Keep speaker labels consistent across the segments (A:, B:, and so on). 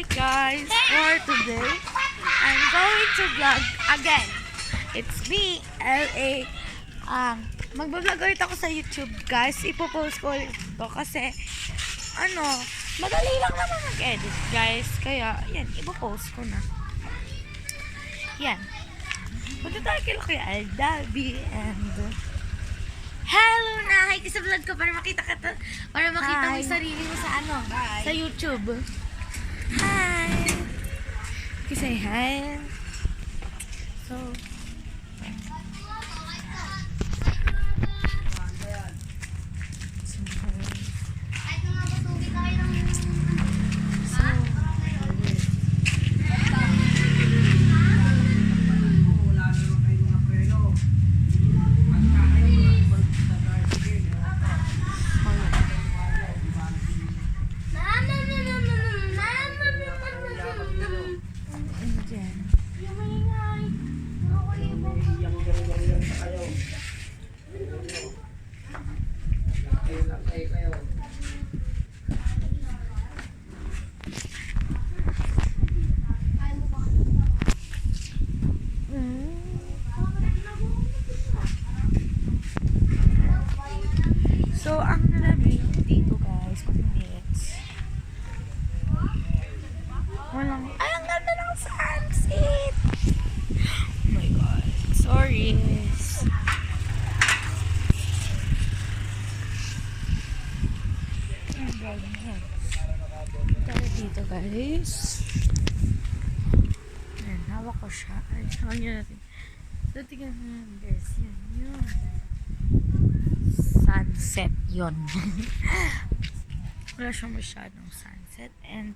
A: Hi guys, for today, I'm going to vlog again. It's me, LA. Magbablog ulit ako sa YouTube guys. Ipopost ko ulit ito kasi, madali lang naman mag-edit guys. Kaya, yan, ipopost ko na. Yan. Punta tayo kay Kuya Aldavi and hello na! Hi ka sa vlog ko para makita mo yung sarili mo sa sa YouTube. Hi! Okay, say hi. So, ang nalamig dito guys, 1 minutes. Walang, ang ganda ng sunset! Oh my god, sorry. Tayo dito guys. Ayan, hawak ko siya. Ay, hawak nyo natin. So, tingnan mo yan guys. Yan, yun. Sunset yun. Wala siyang masyadong sunset and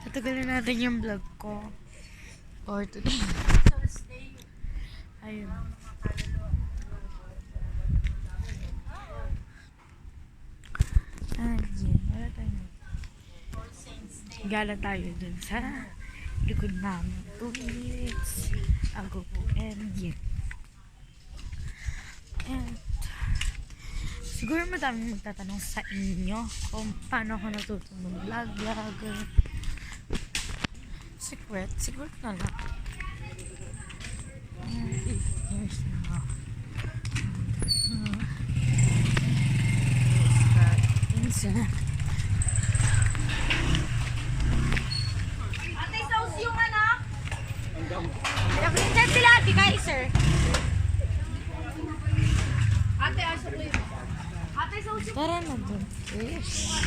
A: tatagalin natin yung vlog ko for today. Ayun. Wala tayo. Gala tayo dun sa likod namin. 2 minutes ago po and yun. And siguro madaming magtatanong sa inyo kung paano ako natutong mag-vlog. Secret na lang. Here's na.
B: Ate, sauce yung anak?
A: Nakita sila, di kayo sir.
B: Ate, aso ko yun. Ate, sauce yung...
A: Tara na dun. Fish.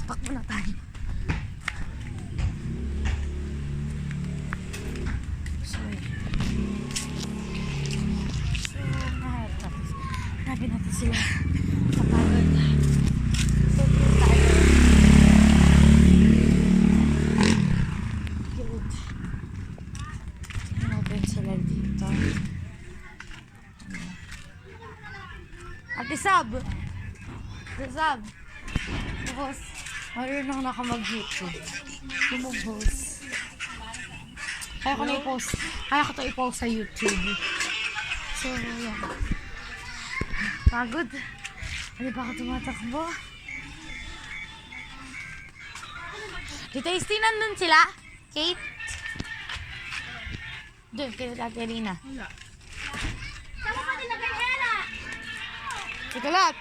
A: Takbo na tayo. Hanapin natin sila sa pagod. So, tayo. Good. Hanapin sila dito. Ate Sab! Ate Sab! Boss, marunong na ka mag-YouTube. Lumubos. Kaya ko na i-post. Kaya ko to i-post sa YouTube. So, yan. Pagod. Hindi pa ako tumatakbo. Tita Esty, nandun sila? Kate? Doon, kaya Ate Alina.
B: Sama ka din na kay Ella!
A: Ate Kalat!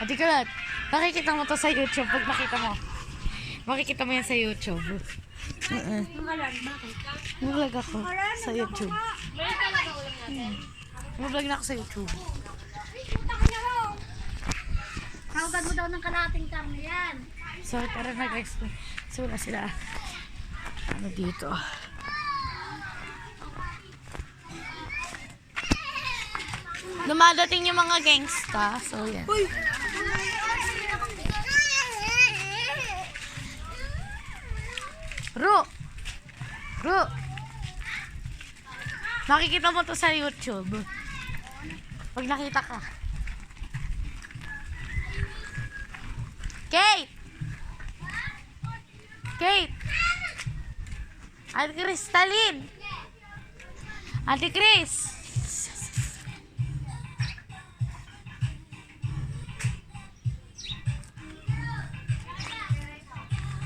A: Ate Kalat! Makikita mo to sa YouTube pag makita mo. Makikita mo yan sa YouTube. Mag-vlog ako sa YouTube. Mag-vlog na ako sa YouTube.
B: Punta ka niya raw! Tawagan mo daw ng kalating karne yan.
A: So, tara na guys. So, wala sila. Dito. Dumadating yung mga gangsta. So, yan. Uy! Ru! Makikita mo to sa YouTube. Pag nakita ka. Kate! Ate Crystalline! Ate Chris!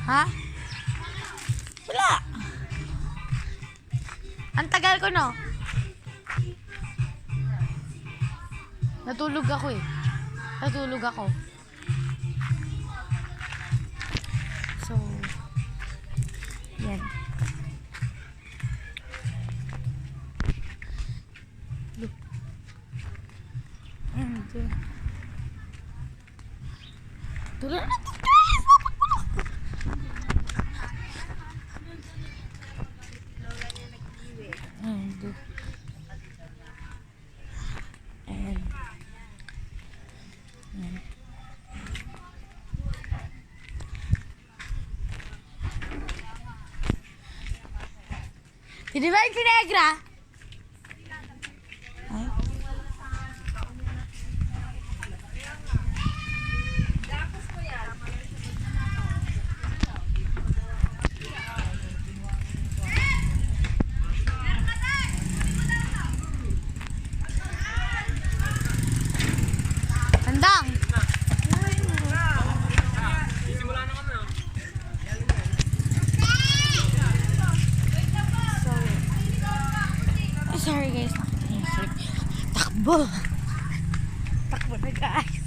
A: Ha? Wala. Ang tagal ko, no? Natulog ako eh. Natulog ako. So, yan. Look. Tulog na to, guys! Hindi ba yung Vinegra? Ay. Tandang! Sorry guys, takbo. Takbo na guys.